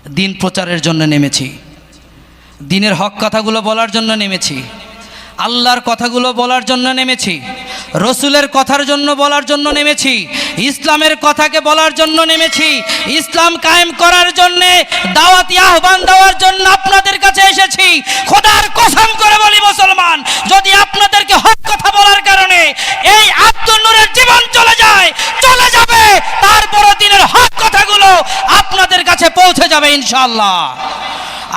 দিন প্রচারের জন্য নেমেছি, দিনের হক কথাগুলো বলার জন্য নেমেছি, আল্লাহর কথাগুলো বলার জন্য নেমেছি, রসুলের কথার জন্য বলার জন্য নেমেছি, ইসলামের কথাকে বলার জন্য নেমেছি, ইসলাম কায়েম করার জন্যে দাওয়াতি আহ্বান দেওয়ার জন্য আপনাদের কাছে এসেছি। খোদার কসম করে বলি মুসলমান, যদি আপনাদেরকে হক কথা বলার কারণে এই আব্দুল নূরের জীবন চলে যায়, চলে যাবে, তারপর দিনের হক কথাগুলো আপনাদের কাছে পৌঁছে যাবে ইনশাআল্লাহ।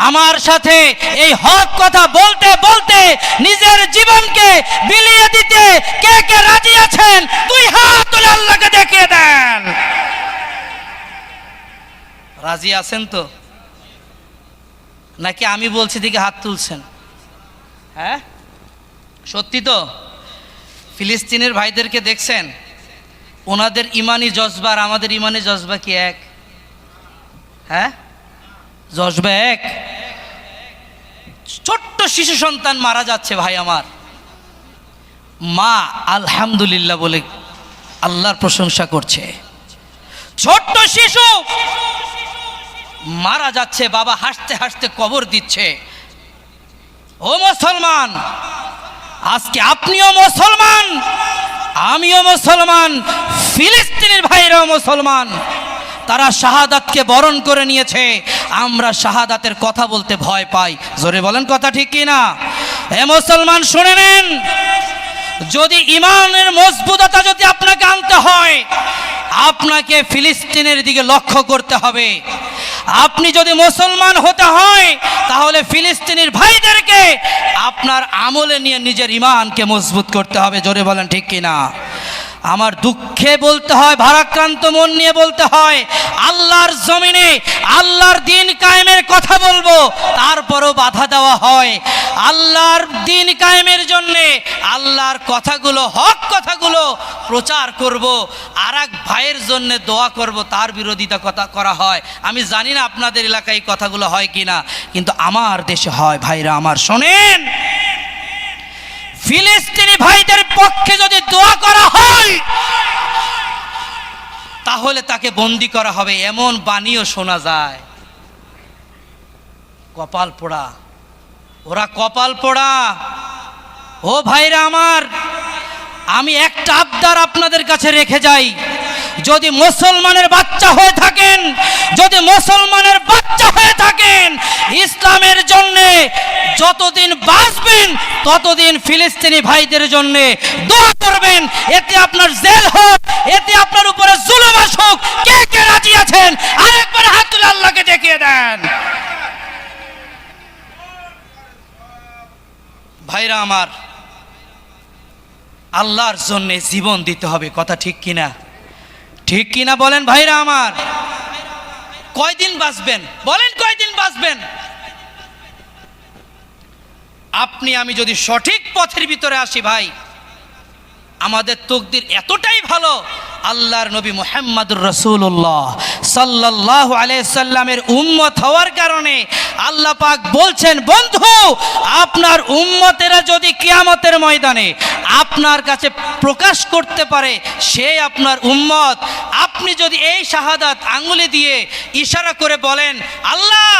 আমার সাথে এই হক কথা বলতে বলতে নিজের জীবনকে বিলিয়ে দিতে কে কে রাজি আছেন? দুই হাত তুলে আল্লাহকে দেখিয়ে দেন। রাজি আছেন তো? নাকি আমি বলছি দিকে হাত তুলছেন? হ্যাঁ, সত্যি তো? ফিলিস্তিনের ভাইদেরকে দেখছেন? ওনাদের ইমানি জজবা আর আমাদের ইমানি জজবা কি এক? হ্যাঁ, জজবা এক। ছোট্ট শিশু সন্তান মারা যাচ্ছে ভাই আমার, মা আলহামদুলিল্লাহ বলে আল্লাহর প্রশংসা করছে। ছোট্ট শিশু মারা যাচ্ছে, বাবা হাসতে হাসতে কবর দিচ্ছে। ও মুসলমান, আজকে আপনিও মুসলমান, আমিও মুসলমান, ফিলিস্তিনের ভাইরাও মুসলমান। তারা শাহাদাতকে বরণ করে নিয়েছে, আমরা শাহাদাতের কথা বলতে ভয় পাই। জোরে বলেন কথা ঠিক কি না? এ মুসলমান শুনে নেন, যদি ইমানের মজবুততা যদি আপনাকে আনতে হয়, আপনাকে ফিলিস্তিনের দিকে লক্ষ্য করতে হবে। আপনি যদি মুসলমান হতে হয়, তাহলে ফিলিস্তিনের ভাইদেরকে আপনার আমলে নিয়ে নিজের ইমানকে মজবুত করতে হবে। জোরে বলেন ঠিক কি না? আমার দুঃখে বলতে হয়, ভারাক্রান্ত মন নিয়ে বলতে হয়, আল্লাহর জমিনে আল্লাহর দিন কায়েমের কথা বলবো, তারপরও বাধা দেওয়া হয়। আল্লাহর দিন কায়েমের জন্যে আল্লাহর কথাগুলো, হক কথাগুলো প্রচার করব, আর এক ভাইয়ের জন্য দোয়া করব, তার বিরোধিতা কথা করা হয়। আমি জানি না আপনাদের এলাকায় কথাগুলো হয় কি না, কিন্তু আমার দেশে হয়। ভাইরা আমার শোনেন, ফিলিস্তিনি ভাইদের পক্ষে যদি দোয়া করা হয়, তাহলে তাকে বন্দী করা হবে, এমন বাণীও শোনা যায়। কপাল পোড়া, ওরা কপাল পোড়া। ও ভাইরা আমার, আমি একটা আবদার আপনাদের কাছে রেখে যাই, যদি মুসলমানের বাচ্চা হয়ে থাকেন, যদি মুসলমানের বাচ্চা হয়ে থাকেন, ইসলামের জন্য যতদিন বাঁচবেন ততদিন ফিলিস্তিনি ভাইদের জন্য দোয়া করবেন। এতে আপনার জেল হোক, এতে আপনার উপরে জুলুম আসুক, কে কে রাজি আছেন? আরেকবার হাত তুলে আল্লাহকে দেখিয়ে দেন। ভাইরা আমার, আল্লাহর জন্য জীবন দিতে হবে, কথা ঠিক কিনা? ঠিক কিনা বলেন ভাইরা আমার? কয়দিন বাঁচবেন বলেন, কয়দিন বাঁচবেন? আপনি আমি যদি সঠিক পথের ভিতরে আসি ভাই, আমাদের তকদির এতটাই ভালো, আল্লাহর নবী মুহাম্মদুর রাসূলুল্লাহ সাল্লাল্লাহু আলাইহি সাল্লামের উম্মত হওয়ার কারণে আল্লাহ পাক বলছেন, বন্ধু আপনার উম্মতেরা যদি কিয়ামতের ময়দানে আপনার কাছে প্রকাশ করতে পারে সে আপনার উম্মত, আপনি যদি এই শাহাদাত আঙ্গুলে দিয়ে ইশারা করে বলেন, আল্লাহ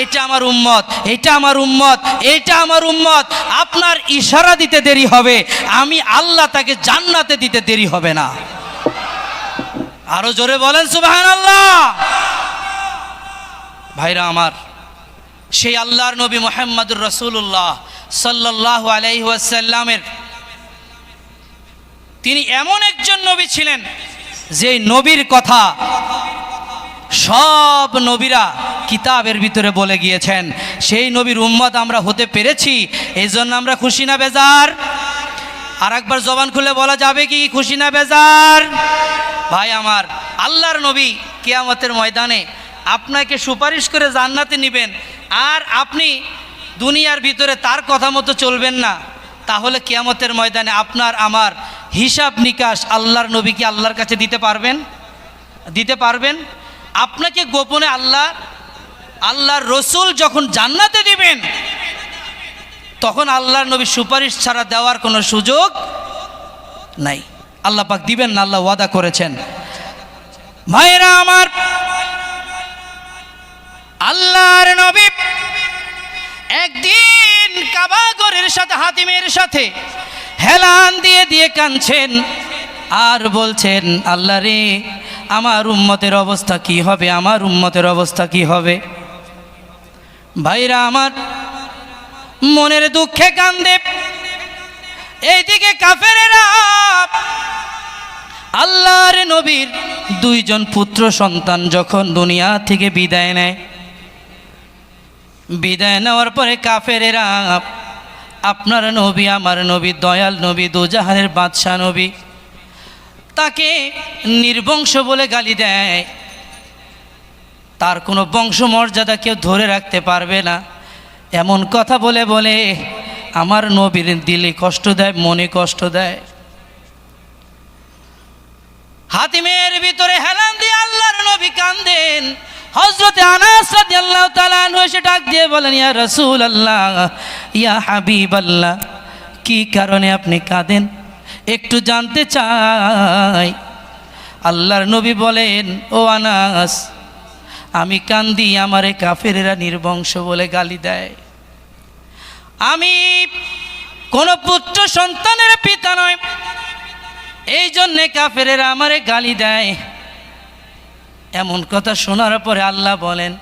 এটা আমার উম্মত, এটা আমার উম্মত, এটা আমার উম্মত, আপনার ইশারা দিতে দেরি হবে, আমি আল্লাহ তাকে জান্নাতে দিতে দেরি হবে না। আরো জোরে বলেন সুবহানাল্লাহ। ভাইরা আমার, সেই আল্লাহর নবী মুহাম্মদুর রাসূলুল্লাহ সাল্লাল্লাহু আলাইহি ওয়াসাল্লামের, তিনি এমন একজন নবী ছিলেন যে নবীর কথা সব নবীরা কিতাবের ভিতরে বলে গিয়েছেন। সেই নবীর উম্মত আমরা হতে পেরেছি, এই জন্য আমরা খুশি না বেজার? আর একবার জবান খুলে বলা যাবে কি খুশি না বেজার? ভাই আমার, আল্লাহর নবী কিয়ামতের ময়দানে আপনাকে সুপারিশ করে জান্নাতে নেবেন, আর আপনি দুনিয়ার ভিতরে তার কথা মতো চলবেন না, তাহলে কিয়ামতের ময়দানে আপনার আমার হিসাব নিকাশ আল্লাহর নবী কি আল্লাহর কাছে দিতে পারবেন? দিতে পারবেন? আপনাকে গোপনে আল্লাহর রসুল যখন জান্নাতে দিবেন, তখন আল্লাহর নবী সুপারিশ ছাড়া দেওয়ার কোনো সুযোগ নাই। আল্লাহ পাক দিবেন না, আল্লাহ ওয়াদা করেছেন। ভাইরা আমার, আল্লাহর নবী একদিন কাবাগরের সাথে হাতিমের সাথে হেলান দিয়ে দিয়ে কাঁদছেন আর বলছেন, আল্লাহ রে, আমার উম্মতের অবস্থা কি হবে, আমার উম্মতের অবস্থা কি হবে। ভাইরা আমার, মনের দুঃখে কান্দে। এইদিকে কাফেরেরা আল্লাহর নবীর দুইজন পুত্র সন্তান যখন দুনিয়া থেকে বিদায় নেয়, বিদায় নেওয়ার পরে কাফেরেরা আপনার নবী, আমার নবী, দয়াল নবী, দুজাহানের বাদশাহ নবী, তাকে নির্বংশ বলে গালি দেয়। তার কোনো বংশমর্যাদা কেউ ধরে রাখতে পারবে না, এমন কথা বলে বলে আমার নবীর দিলে কষ্ট দেয়, মনে কষ্ট দেয়। হাতিমের ভিতরে হেলান দিয়ে আল্লাহর নবী কান্দেন। হযরতে আনাস রাদিয়াল্লাহু তাআলা আনহু এসে ডাক দিয়ে বলেন, ইয়া রাসূলুল্লাহ, ইয়া হাবিবাল্লাহ, কি কারণে আপনি কাঁদেন, একটু জানতে চাই। আল্লাহর নবী বলেন, ও আনাস, আমি কান্দি আমারে কাফেরেরা নির্বংশ বলে গালি দেয়। আমি কোনো পুত্র সন্তানের পিতা নয়, এই জন্যে কাফেরেরা আমারে গালি দেয়। এমন কথা শোনার পরে আল্লাহ বলেন,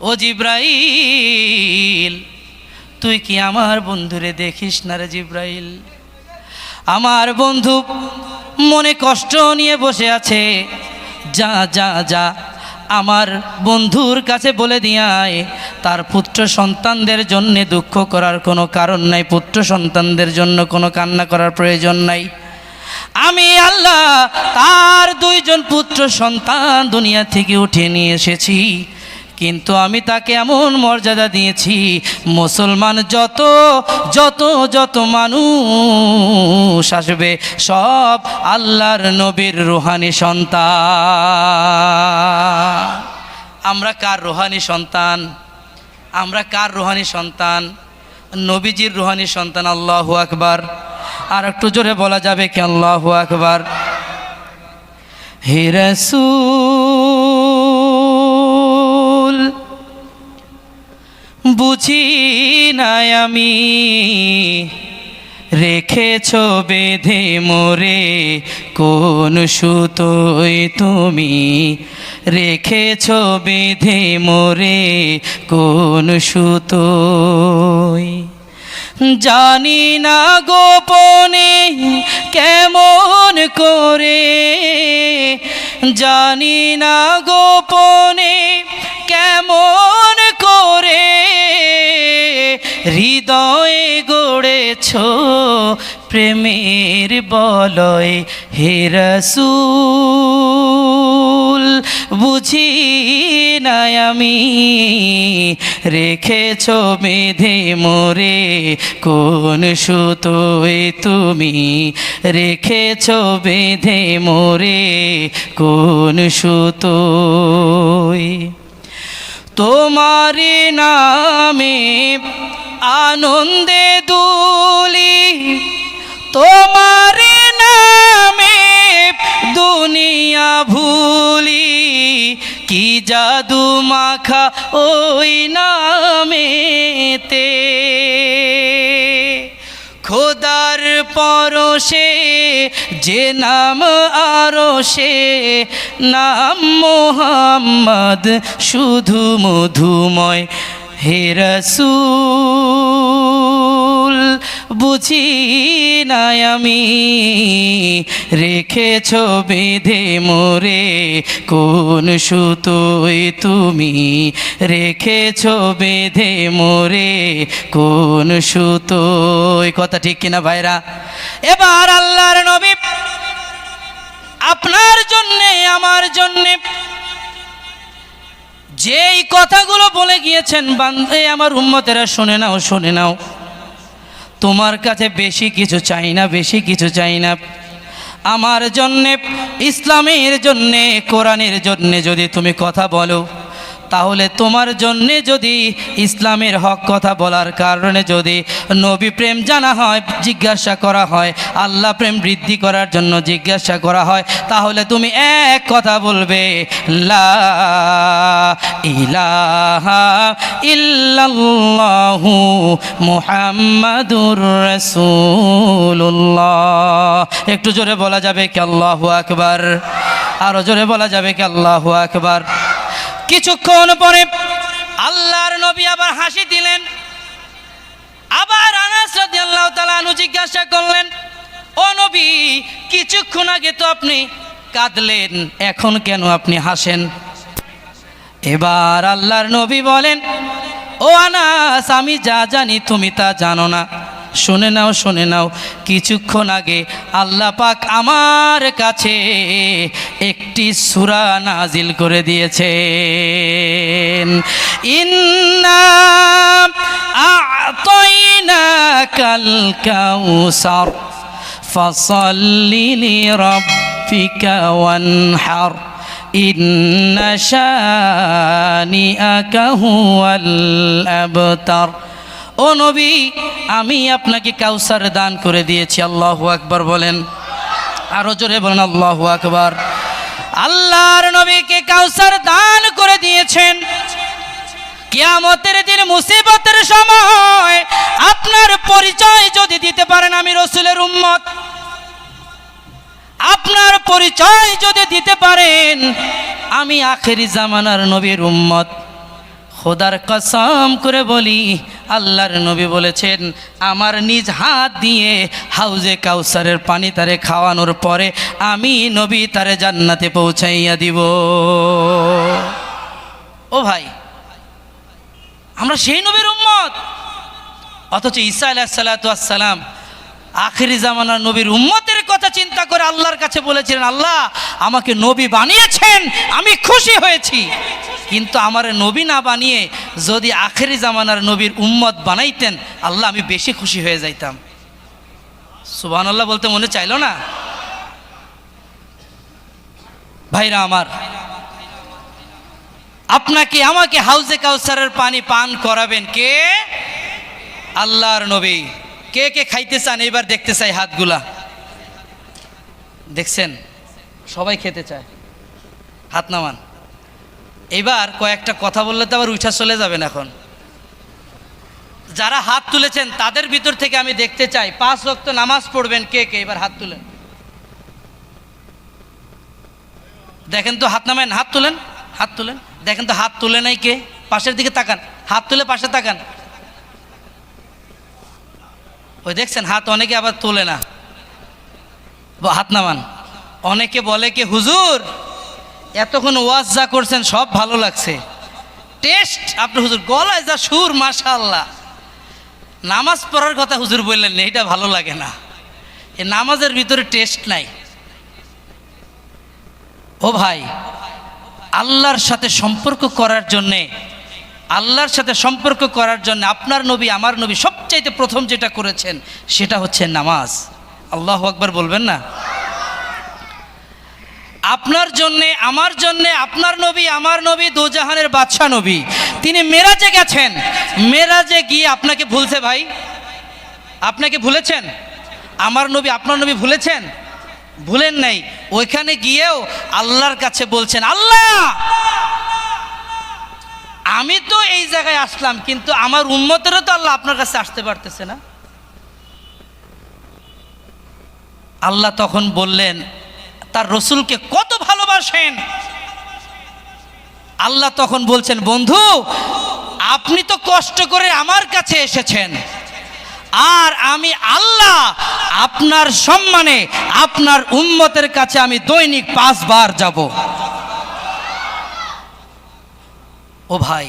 ও জিব্রাইল, তুই কি আমার বন্ধুরে দেখিস না রে জিব্রাইল? আমার বন্ধু মনে কষ্ট নিয়ে বসে আছে, যা যা যা আমার বন্ধুর কাছে বলে দিয়ায় তার পুত্র সন্তানদের জন্যে দুঃখ করার কোনো কারণ নাই, পুত্র সন্তানদের জন্য কোনো কান্না করার প্রয়োজন নাই। আমি আল্লাহ তার দুইজন পুত্র সন্তান দুনিয়া থেকে উঠিয়ে নিয়ে এসেছি, কিন্তু আমি তাকে এমন মর্যাদা দিয়েছি, মুসলমান যত যত যত মানুষ আসবে সব আল্লাহর নবীর রুহানি সন্তান। আমরা কার রুহানি সন্তান? আমরা কার রুহানি সন্তান? নবীজির রুহানি সন্তান। আল্লাহু আকবার। আর একটু জোরে বলা যাবে কি? আল্লাহু আকবার। হে রাসূল, বুঝি নাই আমি রেখেছ বেঁধে মোরে কোন সুতোয়, তুমি রেখেছ বেঁধে মোরে কোন সুতোয়। জানি না গোপনে কেমন করে, জানি না গোপনে কেমন করে হৃদয়ে গড়েছ প্রেমের বলয়। হে রাসূল, বুঝি নাই আমি রেখেছ বেঁধে মোরে কোন সুতোয়, তুমি রেখেছ বেঁধে মোরে কোন সুতোয়। তোমার নামে আনন্দে দুলি, তোমার নামে দুনিয়া ভুলি, কি জাদু মাখা ওই নামেতে। খোদার পরশে যে নাম আরশে, নাম মোহাম্মদ শুধু মধুময়। হে রাসূল, বুঝি নাই আমি রেখেছ বেঁধে মোরে কোন সুতোয়, তুমি রেখেছ বেঁধে মোরে কোন সুতোয়। কথা ঠিক কিনা ভাইরা? এবার আল্লাহর নবী আপনার জন্যে আমার জন্যে যেই কথাগুলো বলে গিয়েছেন, বান্দে আমার উম্মতেরা শুনে নাও, শুনে নাও। তোমার কাছে বেশি কিছু চাই না, বেশি কিছু চাই না। আমার জন্যে, ইসলামের জন্যে, কোরআনের জন্যে যদি তুমি কথা বলো, তাহলে তোমার জন্যে যদি ইসলামের হক কথা বলার কারণে যদি নবী প্রেম জানা হয়, জিজ্ঞাসা করা হয়, আল্লাহ প্রেম বৃদ্ধি করার জন্য জিজ্ঞাসা করা হয়, তাহলে তুমি এক কথা বলবে, লা ইলাহা ইল্লাল্লাহু মুহাম্মাদুর রাসূলুল্লাহ। একটু জোরে বলা যাবে কি আল্লাহু আকবার? আরো জোরে বলা যাবে কি আল্লাহু আকবার? কিছুক্ষণ পরে আল্লাহর নবী আবার হাসি দিলেন। আবার আনাস রাদিয়াল্লাহু তাআলা আনহু জিজ্ঞাসা করলেন, ও নবী, কিছুক্ষণ আগে তো আপনি কাঁদলেন, এখন কেন আপনি হাসেন? এবার আল্লাহর নবী বলেন, ও আনাস, আমি যা জানি তুমি তা জানো না। শুনে নাও, শুনে নাও। কিছুক্ষণ আগে আল্লাহ পাক আমার কাছে একটি সূরা নাজিল করে দিয়েছেন। ইন্না আ'তাইনাকাল কাউসার ফাসাল্লি লিরাব্বিকা ওয়ানহার ইন্না শানিআকা হুয়াল আবতার। ও নবী, আমি আপনাকে কাউসার দান করে দিয়েছি। আল্লাহু আকবার বলেন, আরো জোরে বলেন আল্লাহু আকবার। আল্লাহর নবীকে কাউসার দান করে দিয়েছেন। কিয়ামতের দিন মুসিবতের সময় আপনার পরিচয় যদি দিতে পারেন আমি রাসূলের উম্মত, আপনার পরিচয় যদি দিতে পারেন আমি আখেরি জামানার নবীর উম্মত, খোদার কসম করে বলি, আল্লাহর নবী বলেছেন, আমার নিজ হাত দিয়ে হাউজে কাউসারের পানি তারে খাওয়ানোর পরে আমি নবী তারে জান্নাতে পৌঁছাইয়া দিব। ও ভাই, আমরা সেই নবীর উম্মত, অথচ ঈসা আলাইহিস সালাতু ওয়াস সালাম আখেরি জামানার নবীর উম্মতের কথা চিন্তা করে আল্লাহর কাছে বলেছিলেন, আল্লাহ আমাকে নবী বানিয়েছেন, আমি খুশি হয়েছি, কিন্তু আমার নবী না বানিয়ে যদি আখেরি জামানার নবীর উম্মত বানাইতেন আল্লাহ আমি বেশি খুশি হয়ে যাইতাম। সুবহানাল্লাহ বলতে মনে চাইল না? ভাইরা আমার, আপনাকে আমাকে হাউজে কাউসারের পানি পান করাবেন কে? আল্লাহর নবী। কে কে খাইতে চান এবার দেখতে চাই হাতগুলা। দেখছেন সবাই খেতে চায়, হাত নামান। এবার কয়েকটা কথা বললে তো আবার উঠা চলে যাবেন। এখন যারা হাত তুলেছেন তাদের ভিতর থেকে আমি দেখতে চাই 5 ওয়াক্ত নামাজ পড়বেন কে কে, এবার হাত তুলেন। দেখেন তো, হাত নামেন, হাত তুলেন, হাত তুলেন। দেখেন তো হাত তুলে নাই কে? পাশের দিকে তাকান, হাত তুলে পাশে তাকান। ওই দেখছেন হাত অনেকে আবার তোলে না, হাত নামান। অনেকে বলে কি, হুজুর এতক্ষণ ওয়াজ যা করছেন সব ভালো লাগছে, টেস্ট আপনি হুজুর গলায় যা সুর, মাশাআল্লাহ, নামাজ পড়ার কথা হুজুর বললেন না, এটা ভালো লাগে না, এই নামাজের ভিতরে টেস্ট নাই। ও ভাই, আল্লাহর সাথে সম্পর্ক করার জন্যে, আল্লাহর সাথে সম্পর্ক করার জন্য আপনার নবী আমার নবী সবচাইতে প্রথম যেটা করেছেন সেটা হচ্ছে নামাজ। আল্লাহু আকবার বলবেন না? আপনার জন্যে আমার জন্যে আপনার নবী আমার নবী দোজাহানের বাদশা নবী, তিনি মেরাজে গেছেন। মেরাজে গিয়ে আপনাকে ভুলছে ভাই? আপনাকে ভুলেছেন? আমার নবী আপনার নবী ভুলেছেন? ভুলেন নাই। ওইখানে গিয়েও আল্লাহর কাছে বলছেন, আল্লাহ আমি তো এই জায়গায় আসলাম, কিন্তু আমার উম্মতেরও তো আল্লাহ আপনার কাছে আসতে পারতেছে না। আল্লাহ তখন বললেন, তার রসুলকে কত ভালোবাসেন। আল্লাহ তখন বলছেন, বন্ধু আপনি তো কষ্ট করে আমার কাছে এসেছেন, আর আমি আল্লাহ আপনার সম্মানে আপনার উম্মতের কাছে আমি দৈনিক 5 বার যাব। ও ভাই,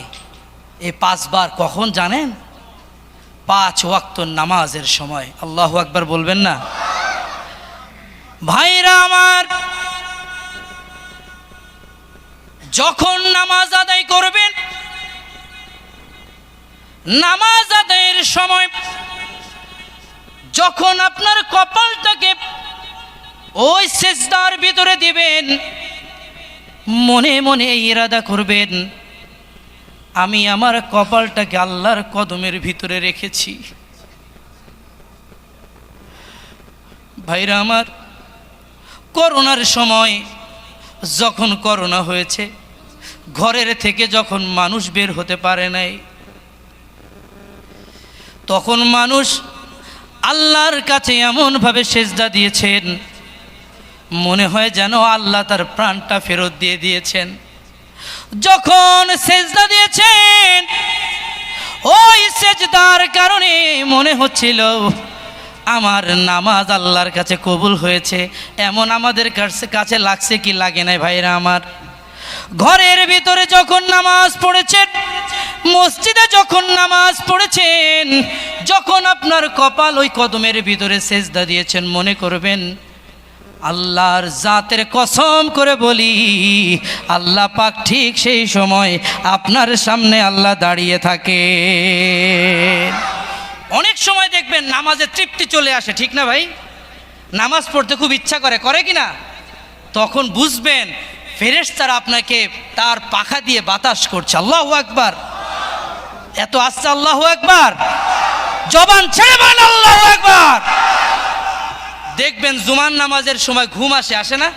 এই 5 বার কখন জানেন? 5 ওয়াক্ত নামাজের সময়। আল্লাহু আকবার বলবেন না? ভাইরা আমার, যখন নামাজ আদায় করবেন, নামাজ আদায়ের সময় যখন আপনার কপালটাকে ওই সিজদার ভিতরে দিবেন, মনে মনে ইরাদা করবেন, আমি আমার কপালটাকে আল্লাহর কদমের ভিতরে রেখেছি। ভাইরা আমার, করোনার সময় যখন করোনা হয়েছে, ঘরের থেকে যখন মানুষ বের হতে পারে নাই, তখন মানুষ আল্লাহর কাছে এমনভাবে সেজদা দিয়েছেন, মনে হয় যেন আল্লাহ তার প্রাণটা ফেরত দিয়ে দিয়েছেন। যখন সেজদা দিয়েছেন, ওই সেজদার কারণে মনে হচ্ছিল আমার নামাজ আল্লাহর কাছে কবুল হয়েছে। এমন আমাদের কাছে লাগছে কি লাগে নাই ভাইরা আমার? ঘরের ভিতরে যখন নামাজ পড়েছেন, মসজিদে যখন নামাজ পড়েছেন, যখন আপনার কপাল ওই কদমের ভিতরে সেজদা দিয়েছেন, মনে করবেন আল্লাহর জাতের কসম করে বলি, আল্লাহ পাক ঠিক সেই সময় আপনার সামনে আল্লাহ দাঁড়িয়ে থাকে। অনেক সময় দেখবেন নামাজে তৃপ্তি চলে আসে, ঠিক না ভাই? নামাজ পড়তে খুব ইচ্ছা করে কি না? তখন বুঝবেন ফেরেশতারা আপনাকে তার পাখা দিয়ে বাতাস করছে। আল্লাহু আকবার! এত আসছে আল্লাহু আকবার, জবান ছেড়ে বলেন আল্লাহু আকবার। দেখবেন জুমার নামাজের সময় ঘুম আসে না?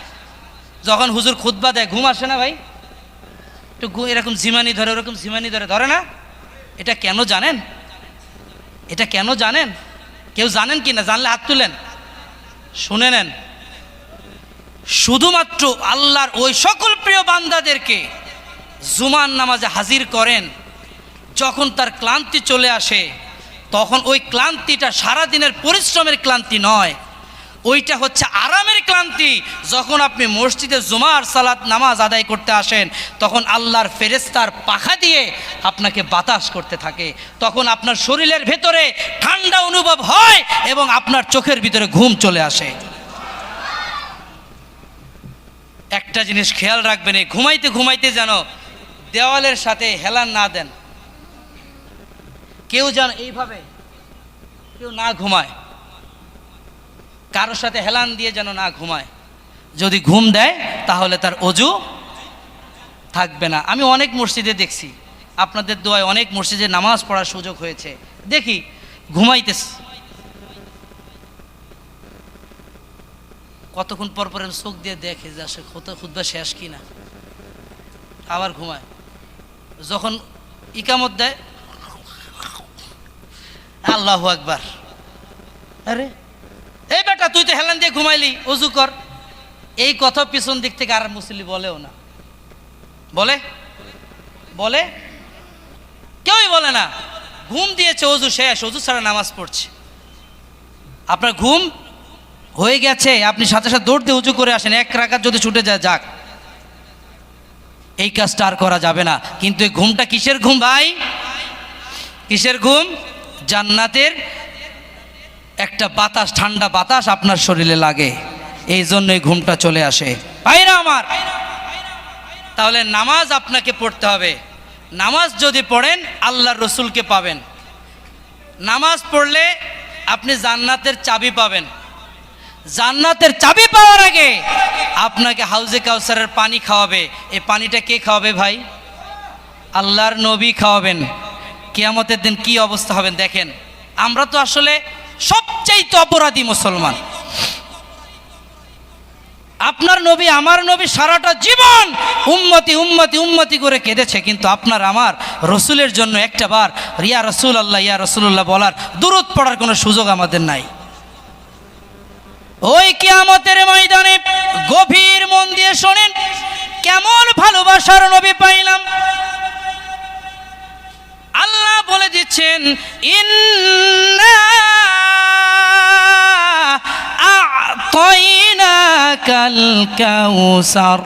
যখন হুজুর খুতবা দেয় ঘুম আসে না ভাই? একটু এরকম ঝিমানি ধরে, ওরকম ঝিমানি ধরে না? এটা কেন জানেন? এটা কেন জানেন? কেউ জানেন কি না? জানলে হাত তুলেন, শুনে নেন। শুধুমাত্র আল্লাহর ওই সকল প্রিয় বান্দাদেরকে জুমার নামাজে হাজির করেন, যখন তার ক্লান্তি চলে আসে, তখন ওই ক্লান্তিটা সারাদিনের পরিশ্রমের ক্লান্তি নয়, ওইটা হচ্ছে আরামের ক্লান্তি। যখন আপনি মসজিদে জুমার সালাত নামাজ আদায় করতে আসেন, তখন আল্লাহর ফেরেশতার পাখা দিয়ে আপনাকে বাতাস করতে থাকে, তখন আপনার শরীরের ভেতরে ঠান্ডা অনুভব হয় এবং আপনার চোখের ভিতরে ঘুম চলে আসে। একটা জিনিস খেয়াল রাখবেন, এই ঘুমাইতে ঘুমাইতে যেন দেওয়ালের সাথে হেলান না দেন। কেউ যেন এইভাবে কেউ না ঘুমায়, কারোর সাথে হেলান দিয়ে যেন না ঘুমায়। যদি ঘুম দেয় তাহলে তার অজু থাকবে না। আমি অনেক মসজিদে দেখছি, আপনাদের দোয়ায় অনেক মসজিদে নামাজ পড়ার সুযোগ হয়েছে, দেখি ঘুমাইতেছে, কতক্ষণ পর পর চোখ দিয়ে দেখে যে আসলে খুতবা শেষ কি না, আবার ঘুমায়। যখন ইকামত দেয় আল্লাহু আকবার, আরে এই বেটা তুই তো হেলান দিয়ে ঘুমাইলি, অজু কর। এই কথা পিছন দিক থেকে আর মুসল্লি বলেও না, বলে বলে কেউই বলে না। ঘুম দিয়েছে, অজু শেষ, অজু ছাড়া নামাজ পড়ছে। আপনার ঘুম হয়ে গেছে, আপনি সাথে সাথে দৌড় দিয়ে উঁচু করে আসেন, এক রাকাত যদি ছুটে যায় যাক, এই কাজটা আর করা যাবে না। কিন্তু এই ঘুমটা কিসের ঘুম ভাই? কিসের ঘুম? জান্নাতের একটা বাতাস, ঠান্ডা বাতাস আপনার শরীরে লাগে, এই জন্যই ঘুমটা চলে আসে। ভাইরা আমার, তাহলে নামাজ আপনাকে পড়তে হবে। নামাজ যদি পড়েন আল্লাহর রসুলকে পাবেন। নামাজ পড়লে আপনি জান্নাতের চাবি পাবেন। জান্নাতের চাবি পাওয়ার আগে আপনাকে হাউজে কাউসারের পানি খাওয়াবে। এই পানিটা কে খাওয়াবে ভাই? আল্লাহর নবী খাওয়াবেন। কিয়ামতের দিন কি অবস্থা হবেন দেখেন। আমরা তো আসলে সবচাইতে অপরাধী মুসলমান। আপনার নবী, আমার নবী সারাটা জীবন উম্মতি উম্মতি উম্মতি করে কেঁদেছে, কিন্তু আপনার আমার রসুলের জন্য একটা বার ইয়া রসুল আল্লাহ, ইয়া রসুল্লাহ বলার, দুরূদ পড়ার কোনো সুযোগ আমাদের নাই। ওই কিয়ামতের ময়দানে গভীর মন দিয়ে শোনেন, কেমন ভালোবাসার নবী পাইলাম। আল্লাহ বলে দিচ্ছেন, ইন্না আ'তাইনাকাল কাউসার,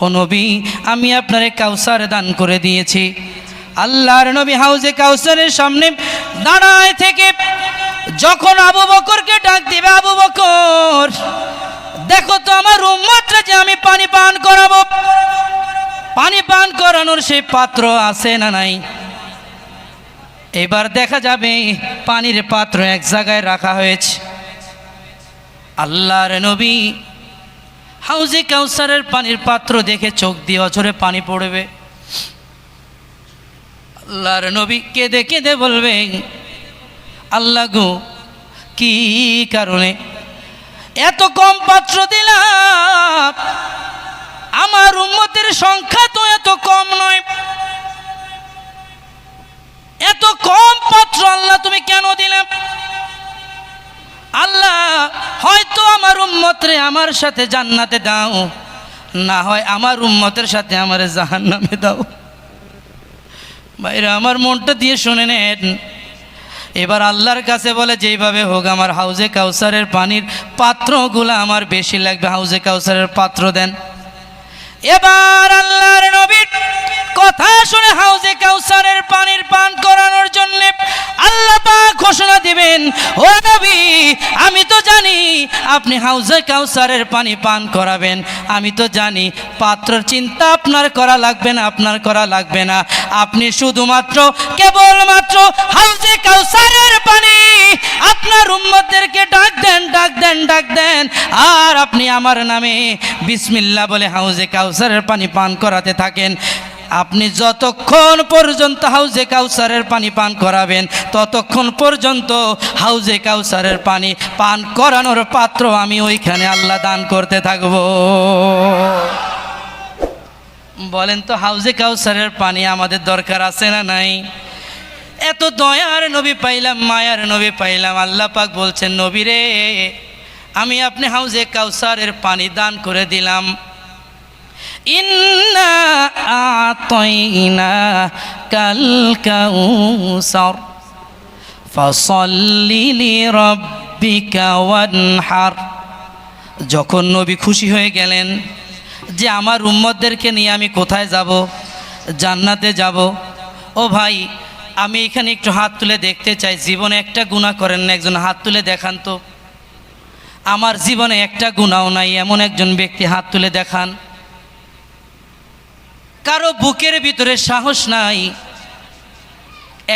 ও নবী আমি আপনারে কাউসার দান করে দিয়েছি। আল্লাহর নবী হাউজে কাউসারের সামনে দাঁড়ায় থেকে যখন আবু বকরকে ডাক দিবে, আবু বকর দেখো তো আমার উম্মতরা যে আমি পানি পান করাবো, পানি পান করানোর সেই পাত্র আছে না নাই? এবার দেখা যাবে পানির পাত্র এক জায়গায় রাখা হয়েছে। আল্লাহর নবী হাউজে কাউসারের পানির পাত্র দেখে চোখ দিয়ে অঝরে পানি পড়বে। আল্লাহর নবী কেঁদে কেঁদে বলবে, আল্লাহ গো, কি কারণে এত কম পাত্র দিলাম? আমার উম্মতের সংখ্যা তো এত কম নয়, এত কম পাত্র আল্লাহ তুমি কেন দিলাম? আল্লাহ, হয়তো আমার উম্মতরে আমার সাথে জান্নাতে দাও, না হয় আমার উম্মতের সাথে আমার জাহান্নামে দাও। ভাইরা আমার মনটা দিয়ে শুনে নেন। এবার আল্লাহর কাছে বলে, যেইভাবে হোক আমার হাউজে কাউসারের পানির পাত্রগুলো আমার বেশি লাগবে, হাউজে কাউসারের পাত্র দেন। এবার আল্লাহর নবীর কথা শুনে হাউজে কাউসারের পানির পান করানোর জন্য আল্লাহ পাক ঘোষণা দিবেন, ও নবী, আমি তো জানি আপনি হাউজে কাউসারের পানি পান করাবেন, আমি তো জানি পাত্রের চিন্তা আপনার করা লাগবে না, আপনার করা লাগবে না। আপনি শুধুমাত্র কেবলমাত্র হাউজে কাউসারের পানি আপনার উম্মতদেরকে ডাক দেন, ডাক দেন, ডাক দেন, আর আপনি আমার নামে বিসমিল্লাহ বলে হাউজে কাউসারের পানি পান করাতে থাকেন। আপনি যতক্ষণ পর্যন্ত হাউজে কাউসারের পানি পান করাবেন, ততক্ষণ পর্যন্ত হাউজে কাউসারের পানি পান করানোর পাত্র আমি ওইখানে আল্লাহ দান করতে থাকব। বলেন তো, হাউজে কাউসারের পানি আমাদের দরকার আছে না নাই? এত দয়ার নবী পাইলাম, মায়ার নবী পাইলাম, আল্লাহ পাক বলছেন, নবী রে, আমি আপনি হাউজে কাউসারের পানি দান করে দিলাম। ইন্না আতাইনা কাল কাউসার ফাসাল্লি লিরাব্বিকা ওয়ানহার। যখন নবী খুশি হয়ে গেলেন যে আমার উম্মতদেরকে নিয়ে আমি কোথায় যাব? জান্নাতে যাব। ও ভাই, আমি এখানে একটু হাত তুলে দেখতে চাই, জীবনে একটা গুনাহ করেন না? একজন হাত তুলে দেখান তো। আমার জীবনে একটা গুনাহও নাই এমন একজন ব্যক্তি হাত তুলে দেখান। কারো বুকের ভিতরে সাহস নাই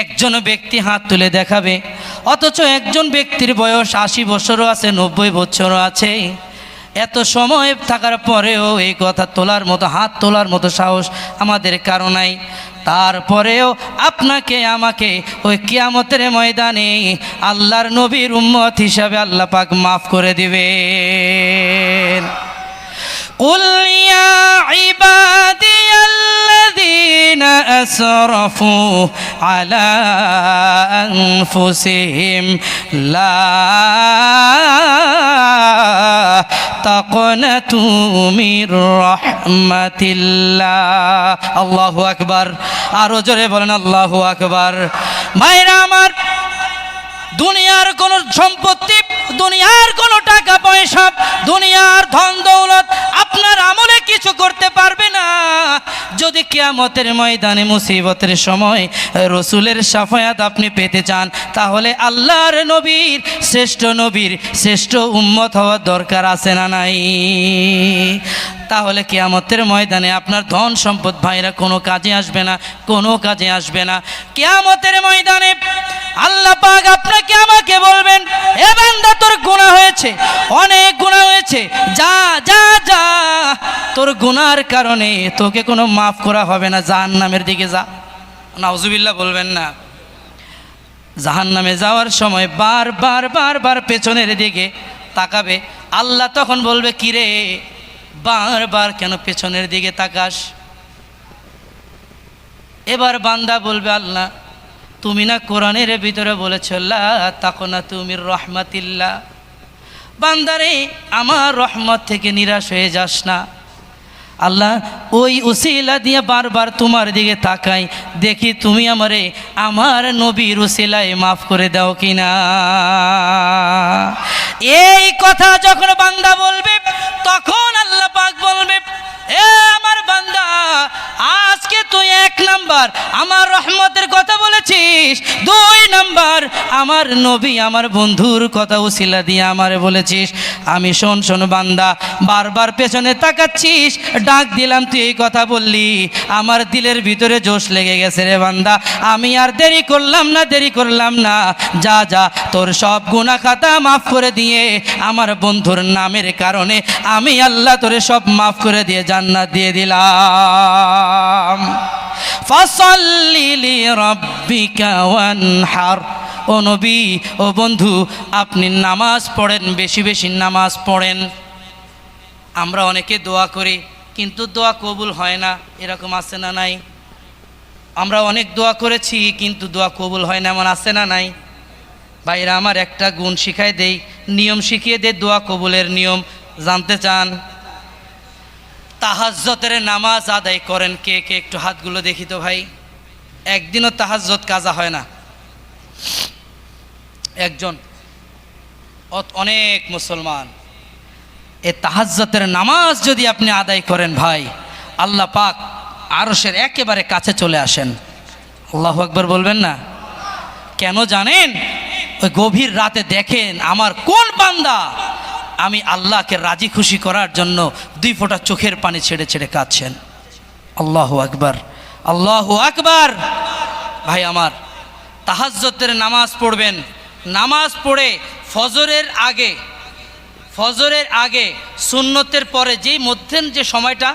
একজন ব্যক্তি হাত তুলে দেখাবে, অথচ একজন ব্যক্তির বয়স 80 বছরও আছে, 90 বছরও আছে। এত সময় থাকার পরেও এই কথা তোলার মতো, হাত তোলার মতো সাহস আমাদের কারো নাই। তারপরেও আপনাকে আমাকে ওই কিয়ামতের ময়দানে আল্লাহর নবীর উম্মত হিসাবে আল্লাহ পাক মাফ করে দিবেন। قل يا عبادي الذين أسرفوا على أنفسهم لا تقنطوا من رحمة الله। الله أكبر। আরো জোরে বলেন আল্লাহু আকবার। ভাইরা আমার, দুনিয়ার কোনো সম্পত্তি, দুনিয়ার কোনো টাকা পয়সা, দুনিয়ার ধন দৌলত আপনার আমলে কিছু করতে পারবে না। যদি কিয়ামতের ময়দানে মুসিবতের সময় রসুলের শাফায়াত আপনি পেতে চান, তাহলে আল্লাহর নবীর শ্রেষ্ঠ উম্মত হওয়ার দরকার আছে না নাই? তাহলে কিয়ামতের ময়দানে আপনার ধন সম্পদ ভাইরা কোনো কাজে আসবে না, কোনো কাজে আসবে না। কিয়ামতের ময়দানে আল্লাহ পাক আপনাকে আমাকে বলবেন, এ বান্দা, তোর গুনাহ হয়েছে, অনেক গুনাহ হয়েছে, যা যা যা, তোর গুনার কারণে তোকে কোনো মাফ করা হবে না, জাহান্নামের দিকে যা। নাউজুবিল্লাহ বলবেন না। জাহান্নামে যাওয়ার সময় বারবার পেছনের দিকে তাকাবে। আল্লাহ তখন বলবে, কিরে, বারবার কেন পেছনের দিকে তাকাস? এবার বান্দা বলবে, আল্লাহ, তুমি না কোরআনের ভিতরে বলেছ লা তাকনাতু মির রাহমাতিল্লাহ। বান্দারে, আমার রহমত থেকে নিরাশ হয়ে যাস না। আল্লাহ, ওই উসিলা দিয়ে বারবার তোমার দিকে তাকাই, দেখি তুমি আমারে আমার নবীর উসিলায় মাফ করে দাও কিনা। এই কথা যখন বান্দা বলবে, তখন আল্লাহ পাক বলবে, এ আমার বান্দা, আজকে তুই 1 নাম্বার আমার রহমতের কথা বলেছিস, 2 নাম্বার আমার নবী, আমার বন্ধুর কথা উসিলা দিয়ে আমারে বলেছিস। আমি শোন বান্দা, বারবার পেছনে তাকাচ্ছিস, ডাক দিলাম, তুই এই কথা বললি, আমার দিলের ভিতরে জোশ লেগে গেছে রে বান্দা। আমি আর দেরি করলাম না, যা যা, তোর সব গুনাহ খাতা মাফ করে দিয়ে আমার বন্ধুর নামের কারণে আমি আল্লাহ তোরে সব মাফ করে দিয়ে জান্নাত দিয়ে দিলাম। ফাসাল্লি লিরাব্বিকা ওয়ানহার। ও নবী, ও বন্ধু, আপনি নামাজ পড়েন, বেশি বেশি নামাজ পড়েন। আমরা অনেকে দোয়া করি কিন্তু দোয়া কবুল হয় না, এরকম আছে না নাই? আমরা অনেক দোয়া করেছি কিন্তু দোয়া কবুল হয় না, এমন আছে না নাই? ভাইরা আমার, একটা গুণ শিখাই দেই, নিয়ম শিখিয়ে দেই দোয়া কবুলের নিয়ম। জানতে চান? তাহাজ্জুদের নামাজ আদায় করেন কে কে? একটু হাতগুলো দেখি তো ভাই। একদিনও তাহাজ্জুদ কাজা হয় না। একজন, অনেক মুসলমান। এই তাহাজ্জুদের নামাজ যদি আপনি আদায় করেন ভাই, আল্লাহ পাক আরশের একেবারে কাছে চলে আসেন। আল্লাহু আকবার বলবেন না? কেন জানেন? ওই গভীর রাতে দেখেন আমার কোন বান্দা আমি আল্লাহকে রাজি খুশি করার জন্য 2 ফোঁটা চোখের পানি ছেড়ে ছেড়ে কাঁদছেন। আল্লাহু আকবার, আল্লাহু আকবার। ভাই আমার, তাহাজ্জুদের নামাজ পড়বেন। নামাজ পড়ে ফজরের আগে সুন্নতের পরে যেই মধ্যেন যে সময়টা,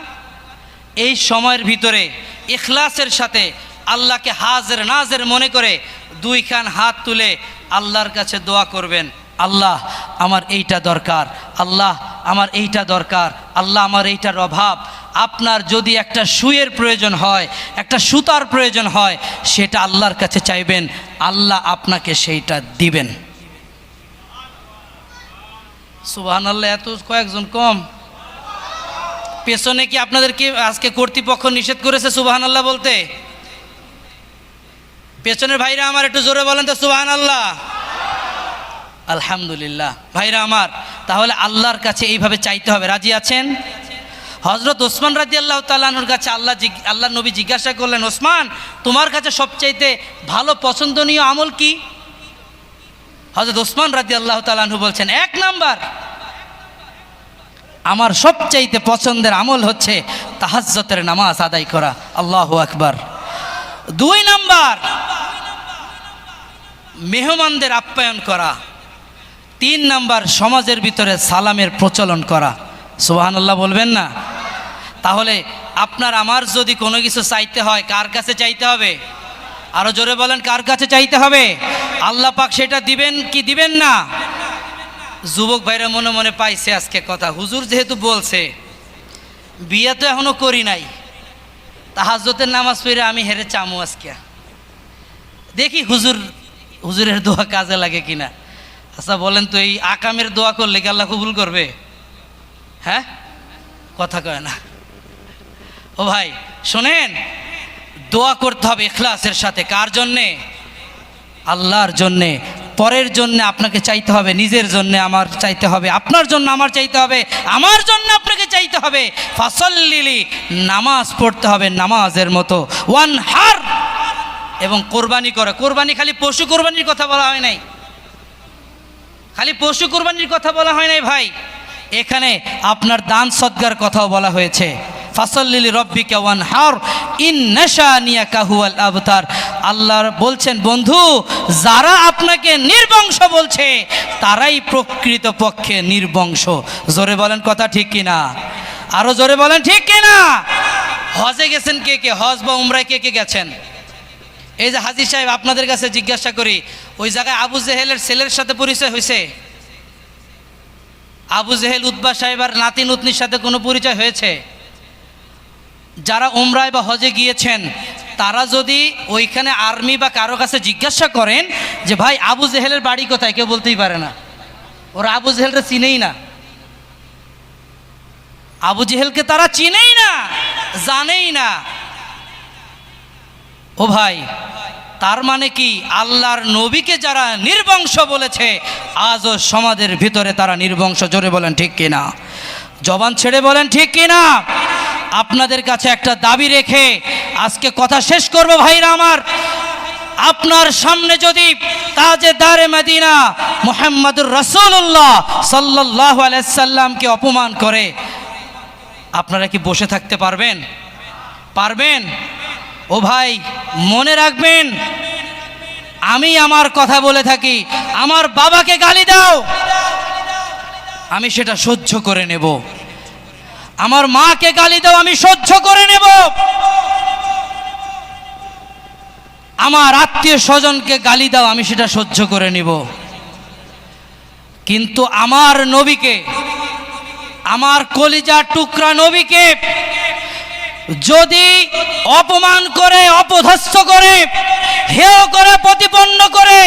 এই সময়ের ভিতরে ইখলাসের সাথে আল্লাহকে হাজির নাজির মনে করে 2 খান হাত তুলে আল্লাহর কাছে দোয়া করবেন। আল্লাহ আমার এইটা দরকার, আল্লাহ আমার এইটা দরকার, আল্লাহ আমার এইটার অভাব। আপনার যদি একটা সুয়ের প্রয়োজন হয়, একটা সুতার প্রয়োজন হয়, সেটা আল্লাহর কাছে চাইবেন, আল্লাহ আপনাকে সেইটা দিবেন। সুবহানাল্লাহ। এত কয়েকজন কম? পেছনে কি আপনাদেরকে আজকে কর্তৃপক্ষ নিষেধ করেছে সুবহানাল্লাহ বলতে? পেছনের ভাইরা আমার একটু জোরে বলেন তো সুবহানাল্লাহ। আলহামদুলিল্লাহ। ভাইরা আমার, তাহলে আল্লাহর কাছে এইভাবে চাইতে হবে। রাজি আছেন? হযরত ওসমান রাদিয়াল্লাহু তাআলা আনহুর কাছে আল্লাহ নবী জিজ্ঞাসা করলেন, ওসমান, তোমার কাছে সবচাইতে ভালো পছন্দনীয় আমল কি? হযরত ওসমান রাদিয়াল্লাহু তাআলা আনহু বলছেন, 1 নাম্বার, আমার সবচাইতে পছন্দের আমল হচ্ছে তাহাজ্জুদের নামাজ আদায় করা। আল্লাহু আকবার। 2 নাম্বার, মেহমানদের আপ্যায়ন করা। 3 নাম্বার, সমাজের ভিতরে সালামের প্রচলন করা। সুবহানাল্লাহ বলবেন না? তাহলে আপনার আমার যদি কোনো কিছু চাইতে হয়, কার কাছে চাইতে হবে? আরো জোরে বলেন, কার কাছে চাইতে হবে? আল্লাহ পাক সেটা দিবেন কি দিবেন না? যুবক ভাইরা মনে মনে পাইছে আজকে কথা, হুজুর যেহেতু বলছে, বিয়ে তো এখনো করি নাই, তাহাজ্জুদের নামাজ পড়ে আমি হেরে চামু আজকে, দেখি হুজুরের দোয়া কাজে লাগে কিনা। আচ্ছা বলেন তো, এই আকামের দোয়া করলে কি আল্লাহ কবুল করবে? হ্যাঁ, কথা কয় না। ও ভাই শোনেন, দোয়া করতে হবে ইখলাসের সাথে। কার জন্যে? আল্লাহর জন্যে। পরের জন্য আপনাকে চাইতে হবে, নিজের জন্য আমার চাইতে হবে, আপনার জন্য আমার চাইতে হবে, আমার জন্য আপনাকে চাইতে হবে। ফাসাল্লি, নামাজ পড়তে হবে নামাজের মতো। ওয়ানহার, এবং কোরবানি করে। কোরবানি খালি পশু কোরবানির কথা বলা হয় নাই, খালি পশু কোরবানির কথা বলা হয় নাই ভাই, এখানে আপনার দান সদকার কথাও বলা হয়েছে। ফাসাল্লি লিরাব্বিকা ওয়ানহার ইন্না শানিয়াকা হুয়াল আবতার। আল্লাহ বলছেন, বন্ধু, যারা আপনাকে নির্বংশ বলছে তারাই প্রকৃত পক্ষে নির্বংশ। জোরে বলেন কথা ঠিক কিনা? আরো জোরে বলেন ঠিক কিনা? হজে গেছেন কে কে? হজ বা উমরায় কে কে গেছেন? এই যে হাজী সাহেব, আপনাদের কাছে জিজ্ঞাসা করি, ওই জায়গায় আবু জেহেলের ছেলের সাথে পরিচয় হয়েছে? আবু জেহেল, উতবা সাহেব আর নাতি নুতনির সাথে কোনো পরিচয় হয়েছে? যারা উমরায় বা হজে গিয়েছেন তারা যদি ওইখানে আর্মি বা কারো কাছে জিজ্ঞাসা করেন যে ভাই আবু জেহেলের বাড়ি কোথায়, কেউ বলতেই পারে না। ওরা আবু জেহেলকে চিনেই না, আবু জেহেলকে তারা চিনেই না, জানেই না। ও ভাই, তার মানে কি আল্লাহর নবীকে যারা নির্বংশ বলেছে, আজও সমাজের ভিতরে তারা নির্বংশ। জোরে বলেন ঠিক কিনা? জবান ছেড়ে বলেন ঠিক কিনা? আপনাদের কাছে একটা দাবি রেখে আজকে কথা শেষ করব ভাইরা আমার। আপনার সামনে যদি তাজেদারে মদিনা মুহাম্মদুর রাসূলুল্লাহ সাল্লাল্লাহু আলাইহি সাল্লামকে অপমান করে, আপনারা কি বসে থাকতে পারবেন? পারবেন? ও ভাই মনে রাখবেন, আমি আমার কথা বলে থাকি, আমার বাবাকে গালি দাও, আমি সেটা সহ্য করে নেব। আমার মাকে গালি দাও, আমি সহ্য করে নেব। আমার আত্মীয় স্বজনকে গালি দাও, আমি সেটা সহ্য করে নিব। কিন্তু আমার নবীকে, আমার কলিজার টুকরা নবীকে যদি অপমান করে, অপদস্থ করে, হেয় করে, প্রতিপন্ন করে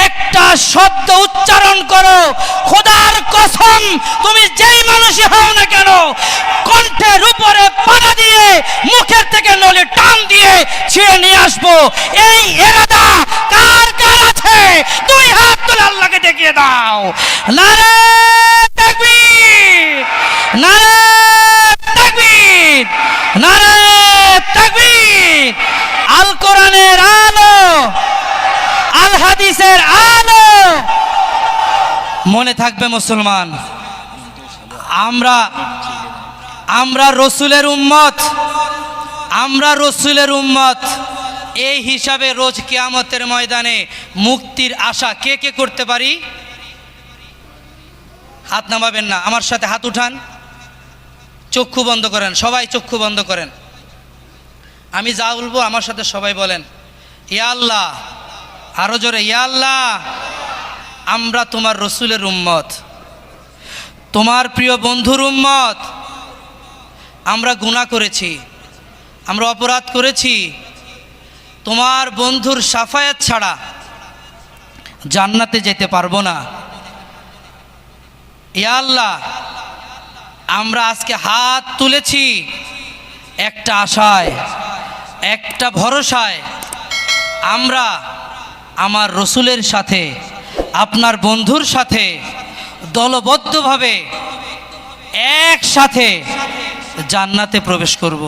একটা শব্দ উচ্চারণ করো, খোদার কসম তুমি যেই মানুষই হও না কেন, কণ্ঠের উপরে পাড়া দিয়ে মুখের থেকে নলে টান দিয়ে ছিঁড়ে নিয়ে আসবো। এই এরাদা কার কার আছে? দুই হাত তুলে আল্লাহকে দেখিয়ে দাও। নারে তাকবীর, নারে তাকবীর, নারে তাকবীর। আল কোরআনের আলো, আল হাদিসের আলো। মনে থাকবে মুসলমান, আমরা রসুলের উম্মত, আমরা রসুলের উম্মত। এই হিসাবে রোজ কিয়ামতের ময়দানে মুক্তির আশা কে কে করতে পারি? হাত নামাবেন না, আমার সাথে হাত উঠান, চক্ষু বন্ধ করেন, সবাই চক্ষু বন্ধ করেন। আমি যা বলবো আমার সাথে সবাই বলেন, ইয়া আল্লাহ। আরো জোরে, ইয়া আল্লাহ। আমরা তোমার রসুলের উম্মত, তোমার প্রিয় বন্ধুর উম্মত। আমরা গুনাহ করেছি, আমরা অপরাধ করেছি, তোমার বন্ধুর শাফায়াত ছাড়া জান্নাতে যেতে পারবো না। ইয়া আল্লাহ, আমরা আজকে হাত তুলেছি একটা আশায়, একটা ভরসায়। আমরা আমার রসুলের সাথে, আপনার বন্ধুর সাথে দলবদ্ধভাবে একসাথে জান্নাতে প্রবেশ করব।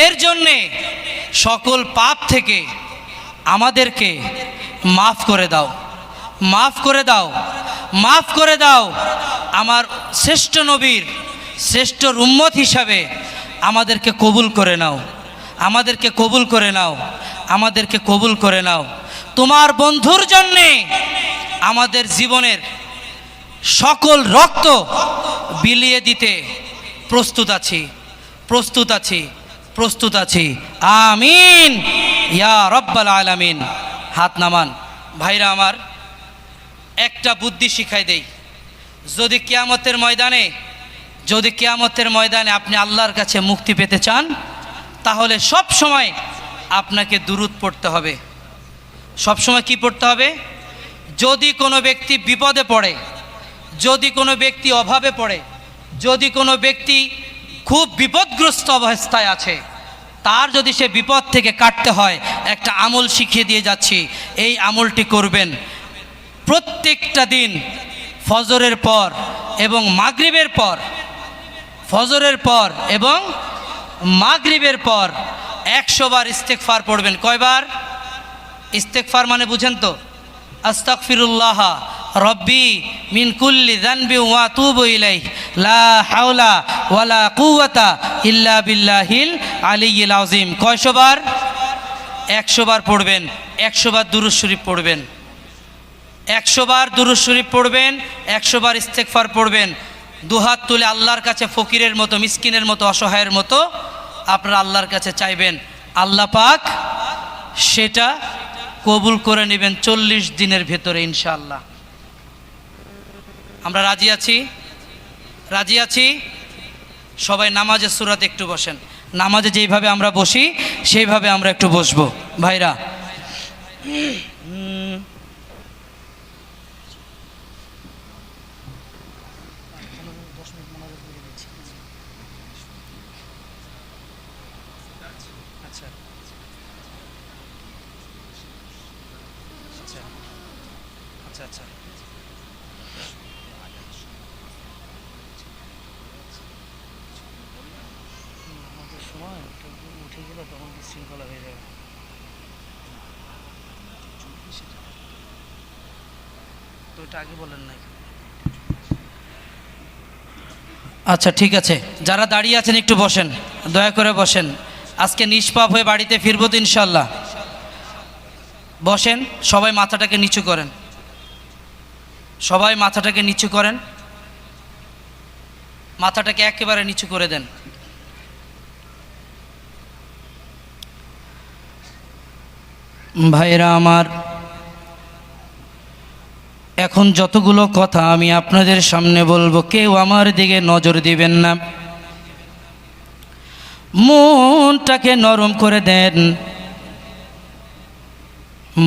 এর জন্যে সকল পাপ থেকে আমাদেরকে মাফ করে দাও, মাফ করে দাও, মাফ করে দাও। আমার শ্রেষ্ঠ নবীর শ্রেষ্ঠ উম্মত হিসাবে আমাদেরকে কবুল করে নাও, আমাদেরকে কবুল করে নাও, আমাদেরকে কবুল করে নাও। তোমার বন্ধুর জন্যে আমাদের জীবনের সকল রক্ত বিলিয়ে দিতে প্রস্তুত আছি, প্রস্তুত আছি, প্রস্তুত আছি। আমিন ইয়া রব্বাল আলামিন। হাত নামান। ভাইরা আমার, একটা বুদ্ধি শিখাই দেই। যদি কিয়ামতের ময়দানে আপনি আল্লাহর কাছে মুক্তি পেতে চান, তাহলে সব সময় আপনাকে দুরূদ পড়তে হবে। সব সময় কি পড়তে হবে? যদি কোনো ব্যক্তি বিপদে পড়ে, যদি কোনো ব্যক্তি অভাবে পড়ে, যদি কোনো ব্যক্তি খুব বিপদগ্রস্ত অবস্থায় আছে, তার যদি সে বিপদ থেকে কাটতে হয়, একটা আমল শিখিয়ে দিয়ে যাচ্ছি। এই আমলটি করবেন প্রত্যেকটা দিন ফজরের পর এবং মাগরিবের পর, ফজরের পর এবং মাগরিবের পর 100 বার ইস্তেগফার পড়বেন। কয়বার? ইস্তেগফার মানে বুঝেন তো? আস্তাগফিরুল্লাহ রব্বি মিন কুল্লি যানবি ওয়া আতুবু ইলাইহি লা হাওলা ওয়ালা কুওয়াতা ইল্লা বিল্লাহিল আলিয়্যিল আযীম। কয়শো বার? 100 বার পড়বেন। 100 বার দুরূদ শরীফ পড়বেন, 100 বার দুরূদ শরীফ পড়বেন, 100 বার ইস্তেগফার পড়বেন। দুহাত তুলে আল্লাহর কাছে ফকিরের মতো, মিসকিনের মতো, অসহায়ের মতো আপনারা আল্লাহর কাছে চাইবেন। আল্লাহ পাক সেটা কবুল করে নেবেন 40 দিনের ভেতরে ইনশাআল্লাহ। আমরা রাজি আছি? রাজি আছি? সবাই নামাজের সূরাতে একটু বসেন। নামাজে যেইভাবে আমরা বসি সেইভাবে আমরা একটু বসবো ভাইরা। আচ্ছা, আমাদের সময় উঠে গেলে তখন বিশৃঙ্খলা হয়ে যাবে। তো এটা আগে বলেন নাই। আচ্ছা ঠিক আছে, যারা দাঁড়িয়ে আছেন একটু বসেন, দয়া করে বসেন। আজকে নিষ্পাপ হয়ে বাড়িতে ফিরবো তো ইনশাল্লাহ। বসেন, সবাই মাথাটাকে নিচু করেন, সবাই মাথাটাকে নিচু করেন, মাথাটাকে একেবারে নিচু করে দেন। ভাইরা আমার, এখন যতগুলো কথা আমি আপনাদের সামনে বলবো, কেউ আমার দিকে নজর দিবেন না। মনটাকে নরম করে দেন,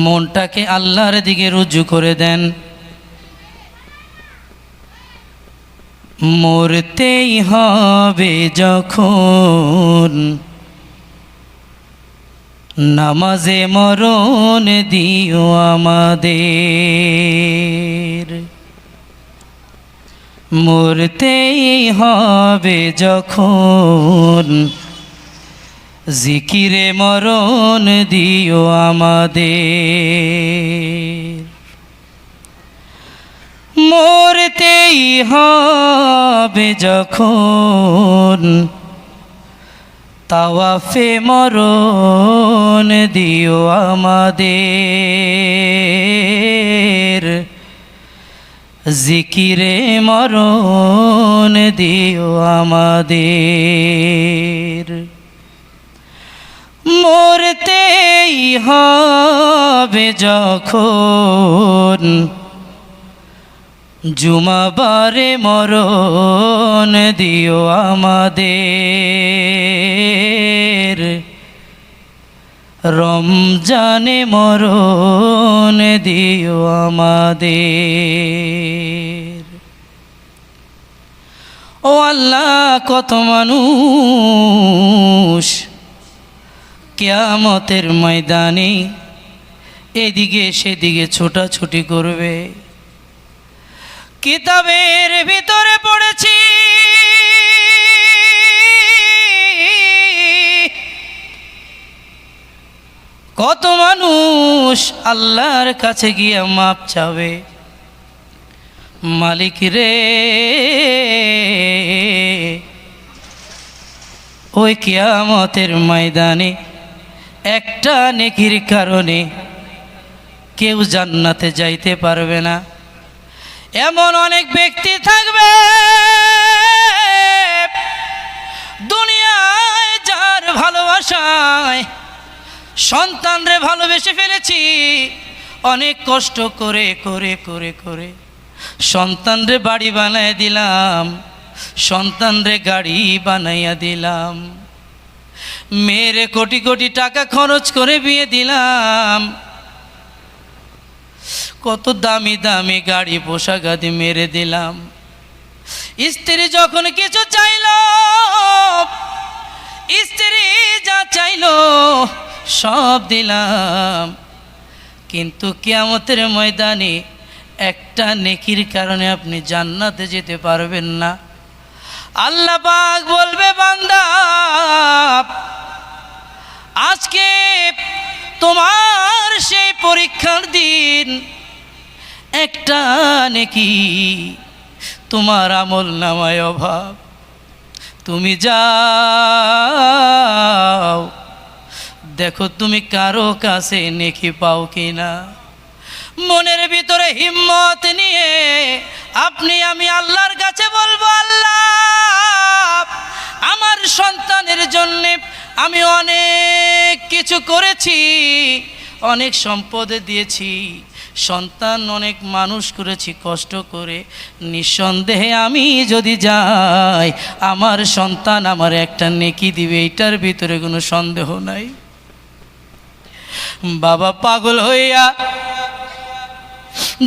মনটাকে আল্লাহর দিকে রুজু করে দেন। মরতেই হবে যখন, নামাজে মরণ দিও আমাদের। মরতেই হবে যখন, জিকিরে মরণ দিও আমাদের। মরতেই হবে যখন, তাওয়াফে মরণ দিও আমাদের। জিকিরে মরণ দিও আমাদের। মরতেই হবে যখন, জুমাবারে মরণ দিও আমাদের। রমজানে মরণ দিও আমাদের। ও আল্লাহ, কত মানুষ কিয়ামতের ময়দানে এদিকে সেদিকে ছোটাছুটি করবে। কিতাবের ভিতরে পড়েছি, কত মানুষ আল্লাহর কাছে গিয়ে মাপ চাবে। মালিক রে, ওই কিয়ামতের ময়দানে একটা নেকির কারণে কেউ জান্নাতে যাইতে পারবে না। এমন অনেক ব্যক্তি থাকবে দুনিয়ায় যার ভালোবাসায় সন্তানরে ভালোবেসে ফেলেছি, অনেক কষ্ট করে করে করে করে সন্তানরে বাড়ি বানাইয়া দিলাম, সন্তানরে গাড়ি বানাইয়া দিলাম, মেয়েরে কোটি কোটি টাকা খরচ করে বিয়ে দিলাম, কত দামি দামি গাড়ি পোশাক আদি মেরে দিলাম। স্ত্রী যখন কিছু চাইল, স্ত্রী যা চাইল সব দিলাম, কিন্তু কিয়ামতের ময়দানে একটা নেকির কারণে আপনি জান্নাতে যেতে পারবেন না। আল্লাহ পাক বলবে, বান্দা আজকে তোমার সেই পরীক্ষার দিন, একটা নেকি তোমার আমল নামায় অভাব, তুমি যাও দেখো তুমি কারো কাছে নেকি পাও কিনা। মনের ভিতরে হিম্মত নিয়ে আপনি আমি আল্লাহর কাছে বলবো, আল্লাহ আমার সন্তানের জন্য আমি অনেক কিছু করেছি, অনেক সম্পদ দিয়েছি, সন্তান অনেক মানুষ করেছি কষ্ট করে, নিঃসন্দেহে আমি যদি যাই আমার সন্তান আমার একটা নেকি দিবে, এটার ভিতরে কোনো সন্দেহ নাই। বাবা পাগল হইয়া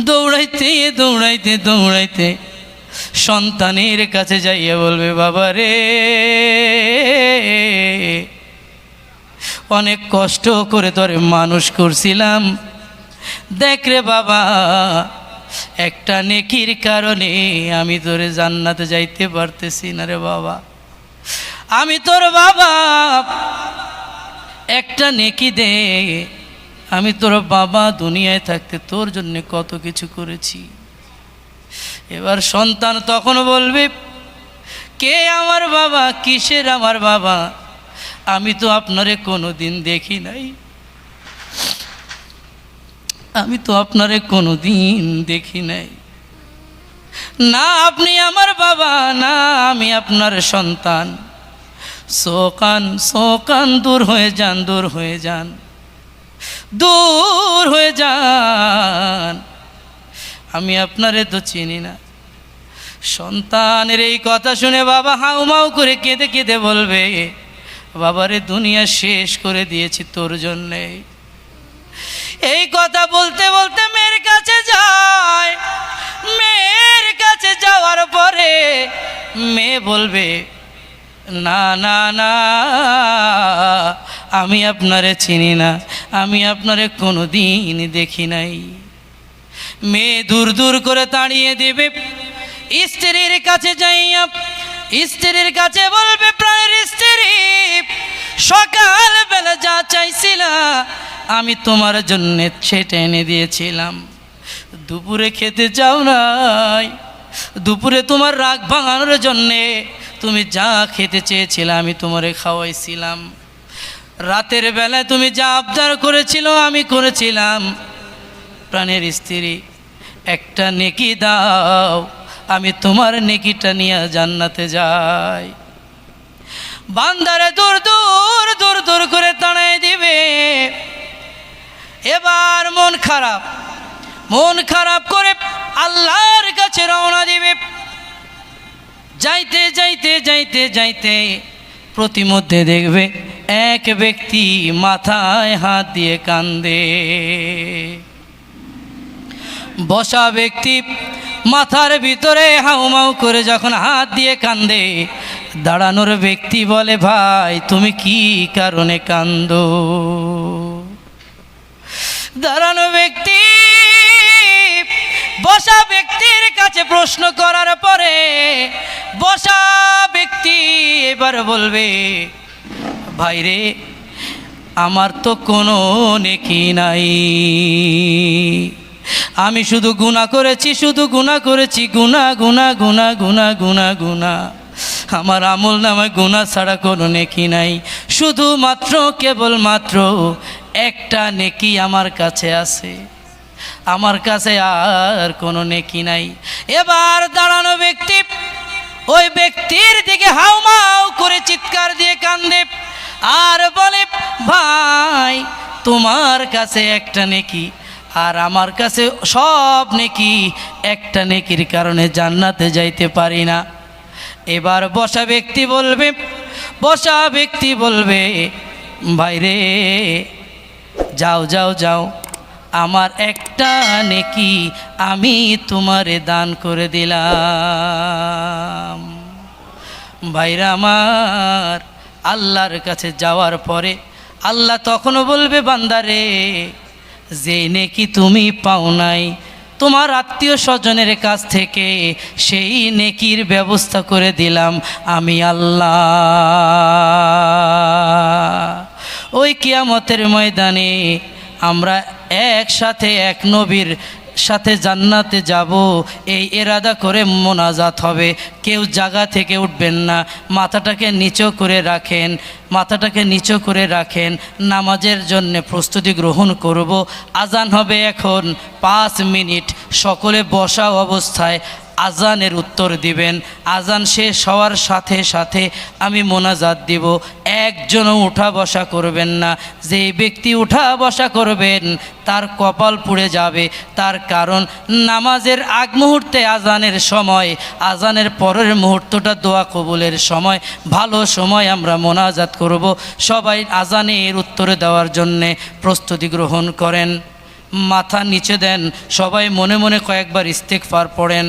দৌড়াইতে দৌড়াইতে দৌড়াইতে সন্তানের কাছে যাইয়া বলবে, বাবা রে অনেক কষ্ট করে তোরে মানুষ করছিলাম, দেখ রে বাবা একটা নেকির কারণে আমি তোরে জান্নাতে যাইতে পারতেছি না রে বাবা, আমি তোর বাবা, একটা নেকি দে, আমি তোর বাবা দুনিয়ায় থাকতে তোর জন্য কত কিছু করেছি। এবার সন্তান তখন বলবে, কে আমার বাবা, কিসের আমার বাবা, আমি তো আপনারে কোনো দিন দেখি নাই, আমি তো আপনারে কোনো দিন দেখি নাই, না আপনি আমার বাবা, না আমি আপনার সন্তান, সোকান সোকান দূর হয়ে যান, দূর হয়ে যান। দূর হয়ে যান, আমি আপনারে তো চিনি না। সন্তানের এই কথা শুনে বাবা হাউমাউ করে কেঁদে কেঁদে বলবে, বাবারে দুনিয়া শেষ করে দিয়েছি তোর জন্যে। এই কথা বলতে বলতে মেয়ের কাছে যায়। মেয়ের কাছে যাওয়ার পরে মেয়ে বলবে, না না না, আমি আপনারে চিনি না, আমি আপনারে কোনো দিন দেখি নাই। মেয়ে দূর দূর করে তাড়িয়ে দেবে। স্ত্রীর কাছে যাইয়া স্ত্রীর কাছে বলবে, প্রাণের স্ত্রী, সকালবেলা যা চাইছিলা আমি তোমার জন্য সেটা এনে দিয়েছিলাম। দুপুরে খেতে যাও নাই, দুপুরে তোমার রাগ ভাঙানোর জন্যে তুমি যা খেতে চেয়েছিলে আমি তোমারে খাওয়াইছিলাম। রাতের বেলায় তুমি যা আবদার করেছিল আমি করেছিলাম। প্রাণের স্ত্রী, একটা নেকি দাও, আমি তোমার নেকিটা নিয়ে জান্নাতে যাই। বান্দারে দূর দূর দূর দূর করে তাড়াই দিবে। এবার মন খারাপ করে আল্লাহর কাছে রওনা দিবে। যাইতে যাইতে যাইতে যাইতে প্রতিমধ্যে দেখবে এক ব্যক্তি মাথায় হাত দিয়ে কান্দে। বসা ব্যক্তি মাথার ভিতরে হাউমাউ করে যখন হাত দিয়ে কান্দে, দাঁড়ানোর ব্যক্তি বলে, ভাই তুমি কি কারণে কান্দো? দাঁড়ানো ব্যক্তি বসা ব্যক্তির কাছে প্রশ্ন করার পরে বসা ব্যক্তি এবার বলবে, ভাই রে, আমার তো কোনো নেকি নাই, আমি শুধু গুনাহ করেছি, গুনাহ গুনাহ গুনাহ গুনাহ গুনাহ গুনাহ। আমার আমল নামায় গুনাহ ছাড়া কোনো নেকি নাই, শুধুমাত্র কেবলমাত্র একটা নেকি আমার কাছে আছে, আমার কাছে আর কোনো নেকি নাই। এবার দাঁড়ানো ব্যক্তি ওই ব্যক্তির দিকে হাউমাউ করে চিৎকার দিয়ে কান্দে আর বলে, ভাই তোমার কাছে একটা নেকি আর আমার কাছে সব নেকি, একটা নেকির কারণে জান্নাতে যাইতে পারি না। এবার বসা ব্যক্তি বলবে, ভাই রে, যাও যাও যাও, আমার একটা নেকি আমি তোমারে দান করে দিলাম। ভাইরা আমার, আল্লাহর কাছে যাওয়ার পরে আল্লাহ তখনও বলবে, বান্দারে, যে নেকি তুমি পাও নাই, তোমার আত্মীয় স্বজনের কাছ থেকে সেই নেকির ব্যবস্থা করে দিলাম আমি আল্লাহ। ওই কিয়ামতের ময়দানে আমরা একসাথে এক নবীর সাথে জান্নাতে যাব, এই ইরাদা করে মোনাজাত হবে। কেউ জায়গা থেকে উঠবেন না, মাথাটাকে নিচু করে রাখেন। নামাজের জন্য প্রস্তুতি গ্রহণ করব। আজান হবে এখন 5 মিনিট, সকলে বসা অবস্থায় আজানের উত্তর দিবেন। আজান শেষ হওয়ার সাথে সাথে আমি মোনাজাত দিব। একজনও উঠা বসা করবেন না। যেই ব্যক্তি উঠা বসা করবেন তার কপাল পুড়ে যাবে। তার কারণ নামাজের আগ মুহূর্তে আজানের সময়, আজানের পরের মুহূর্তটা দোয়া কবুলের সময়, ভালো সময় আমরা মোনাজাত করব। সবাই আজানের উত্তর দেওয়ার জন্যে প্রস্তুতি গ্রহণ করেন। মাথা নিচে দেন, সবাই মনে মনে কয়েকবার ইস্তেগফার পড়েন।